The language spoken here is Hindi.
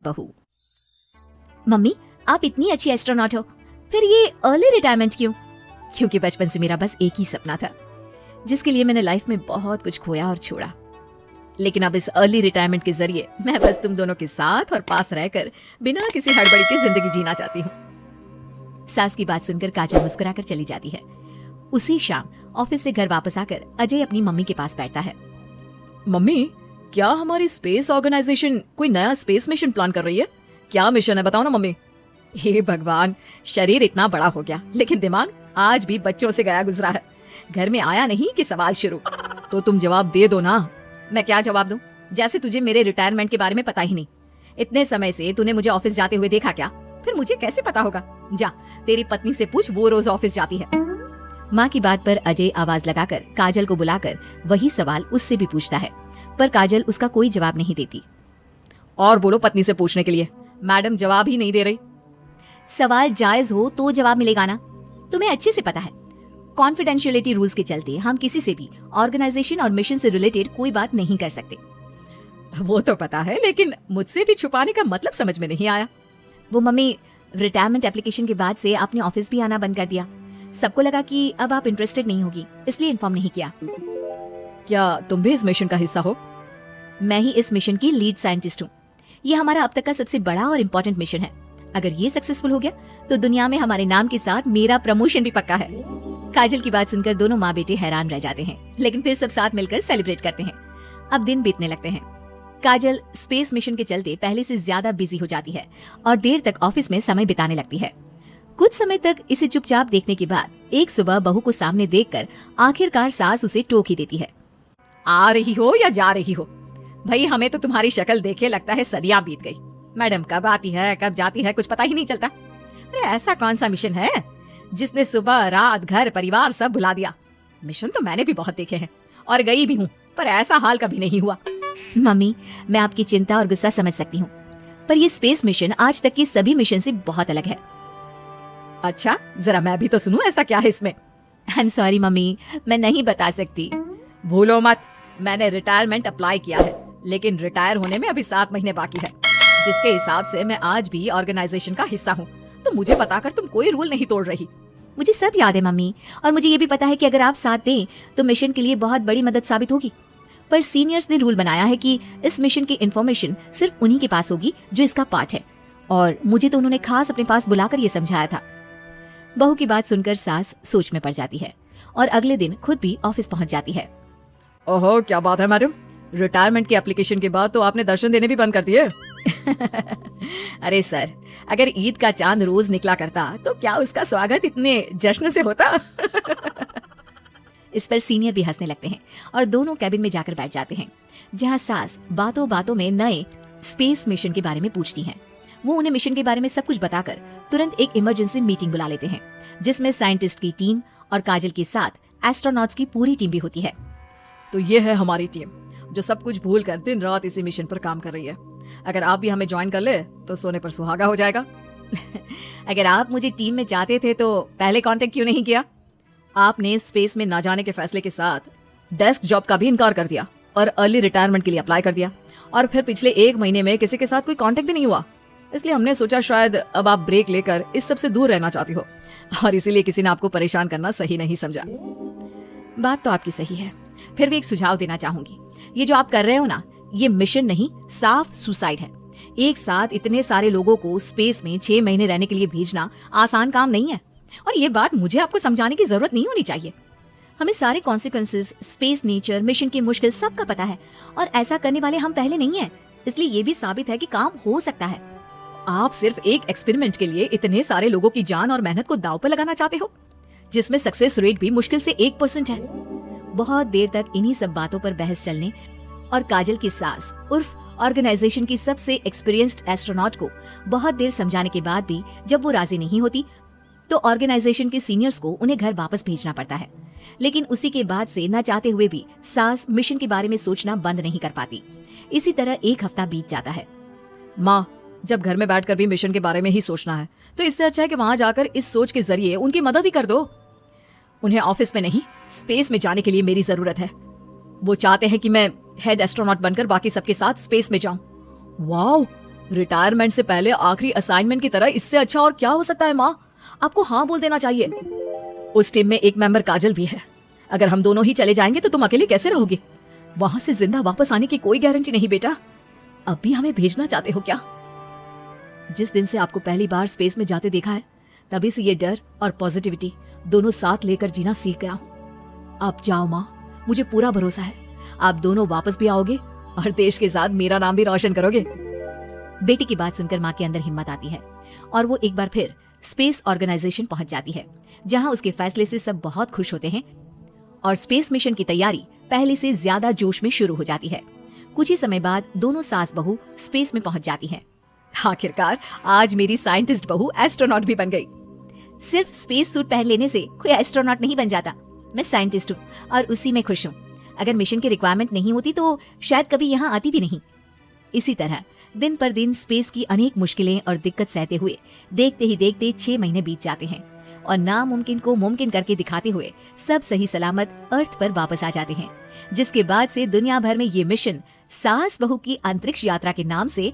बहू। मम्मी, आप इतनी अच्छी एस्ट्रोनॉट हो, फिर ये अर्ली रिटायरमेंट क्यों? क्योंकि बचपन से मेरा बस एक ही सपना था, जिसके लिए मैंने लाइफ में बहुत कुछ खोया और छोड़ा। लेकिन अब इस अर्ली रिटायरमेंट के जरिए मैं बस तुम दोनों के साथ और पास रहकर बिना किसी हड़बड़ी की जिंदगी जीना चाहती हूँ। सास की बात सुनकर काजल मुस्कुराकर चली जाती है। उसी शाम ऑफिस से घर वापस आकर अजय अपनी मम्मी के पास बैठता है। मम्मी, क्या हमारी स्पेस ऑर्गेनाइजेशन कोई नया स्पेस मिशन प्लान कर रही है? क्या मिशन है, बताओ ना मम्मी। हे भगवान, शरीर इतना बड़ा हो गया लेकिन दिमाग आज भी बच्चों से गया गुजरा है। घर में आया नहीं कि सवाल शुरू। तो तुम जवाब दे दो ना। मैं क्या जवाब दूं? जैसे तुझे मेरे रिटायरमेंट के बारे में पता ही नहीं। इतने समय से तूने मुझे ऑफिस जाते हुए देखा क्या? फिर मुझे कैसे पता होगा? जा, तेरी पत्नी से पूछ, वो रोज ऑफिस जाती है। माँ की बात पर अजय आवाज लगाकर काजल को बुलाकर वही सवाल उससे भी पूछता है, पर काजल उसका कोई जवाब नहीं देती। और बोलो पत्नी से पूछने के लिए, मैडम जवाब ही नहीं दे रही। सवाल जायज हो तो जवाब मिलेगा ना, तुम्हें अच्छे से पता है। कॉन्फिडेंशियलिटी रूल्स के चलते हम किसी से भी ऑर्गेनाइजेशन और मिशन से रिलेटेड कोई बात नहीं कर सकते। वो तो पता है, लेकिन मुझसे भी छुपाने का मतलब समझ में नहीं आया। वो मम्मी, रिटायरमेंट एप्लीकेशन के बाद से आपने ऑफिस भी आना बंद कर दिया। सबको लगा कि अब आप इंटरेस्टेड नहीं होगी, इसलिए इन्फॉर्म नहीं किया। क्या तुम भी इस मिशन का हिस्सा हो? मैं ही इस मिशन की लीड साइंटिस्ट हूँ। ये हमारा अब तक का सबसे बड़ा और इम्पोर्टेंट मिशन है। अगर ये सक्सेसफुल हो गया तो दुनिया में हमारे नाम के साथ मेरा प्रमोशन भी पक्का है। काजल की बात सुनकर दोनों माँ बेटे हैरान रह जाते हैं, लेकिन फिर सब साथ मिलकर सेलिब्रेट करते हैं। अब दिन बीतने लगते हैं। काजल स्पेस मिशन के चलते पहले से ज्यादा बिजी हो जाती है और देर तक ऑफिस में समय बिताने लगती है। कुछ समय तक इसे चुपचाप देखने के बाद एक सुबह बहू को सामने देखकर आखिरकार सास उसे टोक ही देती है। आ रही हो या जा रही हो? भाई, हमें तो तुम्हारी शक्ल देखे लगता है सदियां बीत गई। मैडम कब आती है कब जाती है कुछ पता ही नहीं चलता। अरे ऐसा कौन सा मिशन है जिसने सुबह रात घर परिवार सब भुला दिया? मिशन तो मैंने भी बहुत देखे हैं और गई भी हूँ, पर ऐसा हाल कभी नहीं हुआ। मम्मी, मैं आपकी चिंता और गुस्सा समझ सकती हूँ, पर ये स्पेस मिशन आज तक के सभी मिशन से बहुत अलग है। अच्छा, जरा मैं भी तो सुनूं, ऐसा क्या है इसमें? आई एम सॉरी मम्मी, मैं नहीं बता सकती। भूलो मत, मैंने रिटायरमेंट अप्लाई किया है, लेकिन रिटायर होने में अभी 7 महीने बाकी है, जिसके हिसाब से मैं आज भी ऑर्गेनाइजेशन का हिस्सा हूँ। तो मुझे बताकर तुम कोई रूल नहीं तोड़ रही। मुझे सब याद है मम्मी, और मुझे ये भी पता है कि अगर आप साथ दें तो मिशन के लिए बहुत बड़ी मदद साबित होगी। पर सीनियर्स ने रूल बनाया है कि इस मिशन की इंफॉर्मेशन सिर्फ उन्हीं के पास होगी जो इसका पार्ट है, और मुझे तो उन्होंने खास अपने पास बुलाकर ये समझाया था। बहू की बात सुनकर सास सोच में पड़ जाती है और अगले दिन खुद भी ऑफिस पहुंच जाती है। ओहो, क्या बात है मैडम, रिटायरमेंट की एप्लीकेशन के बाद तो आपने दर्शन देने भी बंद कर दिए। अरे सर, अगर ईद का चांद रोज निकला करता तो क्या उसका स्वागत इतने जश्न से होता? इस पर सीनियर भी हंसने लगते हैं और दोनों कैबिन में जाकर बैठ जाते हैं, जहां सास बातों बातों में नए स्पेस मिशन के बारे में पूछती हैं। वो उन्हें मिशन के बारे में सब कुछ बताकर तुरंत एक इमरजेंसी मीटिंग बुला लेते हैं, जिसमें साइंटिस्ट की टीम और काजल के साथ एस्ट्रोनॉट्स की पूरी टीम भी होती है। तो ये है हमारी टीम जो सब कुछ भूल कर दिन रात इसी मिशन पर काम कर रही है। अगर आप भी हमें ज्वाइन कर ले तो सोने पर सुहागा हो जाएगा। अगर आप मुझे टीम में चाहते थे तो पहले कांटेक्ट क्यों नहीं किया? आपने स्पेस में ना जाने के फैसले के साथ डेस्क जॉब का भी इनकार कर दिया और अर्ली रिटायरमेंट के लिए अप्लाई कर दिया, और फिर पिछले 1 महीने में किसी के साथ कोई कांटेक्ट भी नहीं हुआ। इसलिए हमने सोचा शायद अब आप ब्रेक लेकर इस सब से दूर रहना चाहती हो, और इसीलिए किसी ने आपको परेशान करना सही नहीं समझा। बात तो आपकी सही है, फिर भी एक सुझाव देना चाहूंगी। ये जो आप कर रहे हो ना, ये मिशन नहीं, साफ सुसाइड है। एक साथ इतने सारे लोगों को स्पेस में 6 महीने रहने के लिए भेजना आसान काम नहीं है, और ये बात मुझे आपको समझाने की जरूरत नहीं होनी चाहिए। हमें सारे कॉन्सिक्वेंसेस, स्पेस नेचर, मिशन की मुश्किल सब का पता है, और ऐसा करने वाले हम पहले नहीं है। इसलिए ये भी साबित है कि काम हो सकता है। आप सिर्फ एक एक्सपेरिमेंट के लिए इतने सारे लोगों की जान और मेहनत को दांव पर लगाना चाहते हो, जिसमें सक्सेस रेट भी मुश्किल से 1% है। बहुत देर तक इन्हीं सब बातों पर बहस चलने और काजल की सास उर्फ ऑर्गेनाइजेशन की सबसे एक्सपीरियंस्ड एस्ट्रोनॉट को बहुत देर समझाने के बाद भी जब वो राजी नहीं होती तो ऑर्गेनाइजेशन के सीनियर्स को उन्हें घर वापस भेजना पड़ता है। लेकिन उसी के बाद से न चाहते हुए भी सास मिशन के बारे में सोचना बंद नहीं कर पाती। इसी तरह 1 हफ्ता बीत जाता है। माँ, जब घर में बैठकर भी मिशन के बारे में ही सोचना है तो इससे अच्छा है कि वहां जाकर इस सोच के जरिए उनकी मदद ही कर दो। उन्हें ऑफिस में नहीं, स्पेस में जाने के लिए मेरी जरूरत है। वो चाहते हैं कि मैं हेड एस्ट्रोनॉट बनकर बाकी सबके साथ स्पेस में जाऊं। वाओ, रिटायरमेंट से पहले आखिरी असाइनमेंट की तरह इससे अच्छा और क्या हो सकता है माँ? आपको हाँ बोल देना चाहिए। उस टीम में एक मेंबर काजल भी है। अगर हम दोनों ही चले जाएंगे तो तुम अकेले कैसे रहोगे? वहां से जिंदा वापस आने की कोई गारंटी नहीं बेटा। अब भी हमें भेजना चाहते हो क्या? जिस दिन से आपको पहली बार स्पेस में जाते देखा है, तभी से ये डर और पॉजिटिविटी दोनों साथ लेकर जीना सीख गया हूं। आप जाओ माँ, मुझे पूरा भरोसा है आप दोनों वापस भी आओगे और देश के साथ मेरा नाम भी रोशन करोगे। बेटी की बात सुनकर माँ के अंदर हिम्मत आती है और वो एक बार फिर स्पेस ऑर्गेनाइजेशन पहुंच जाती है, जहां उसके फैसले से सब बहुत खुश होते हैं और स्पेस मिशन की तैयारी पहले से ज्यादा जोश में शुरू हो जाती है। कुछ ही समय बाद दोनों सास बहू स्पेस में पहुंच जाती हैं। आखिरकार आज मेरी साइंटिस्ट बहू एस्ट्रोनॉट भी बन गई। सिर्फ स्पेस सूट पहन लेने से कोई एस्ट्रोनॉट नहीं बन जाता। मैं साइंटिस्ट हूँ और उसी में खुश हूँ। अगर मिशन की रिक्वायरमेंट नहीं होती तो शायद कभी यहाँ आती भी नहीं। इसी तरह दिन पर दिन स्पेस की अनेक मुश्किलें और दिक्कत सहते हुए देखते ही देखते 6 महीने बीत जाते हैं और नामुमकिन को मुमकिन करके दिखाते हुए सब सही सलामत अर्थ पर वापस आ जाते हैं, जिसके बाद से दुनिया भर में ये मिशन सास बहू की अंतरिक्ष यात्रा के नाम से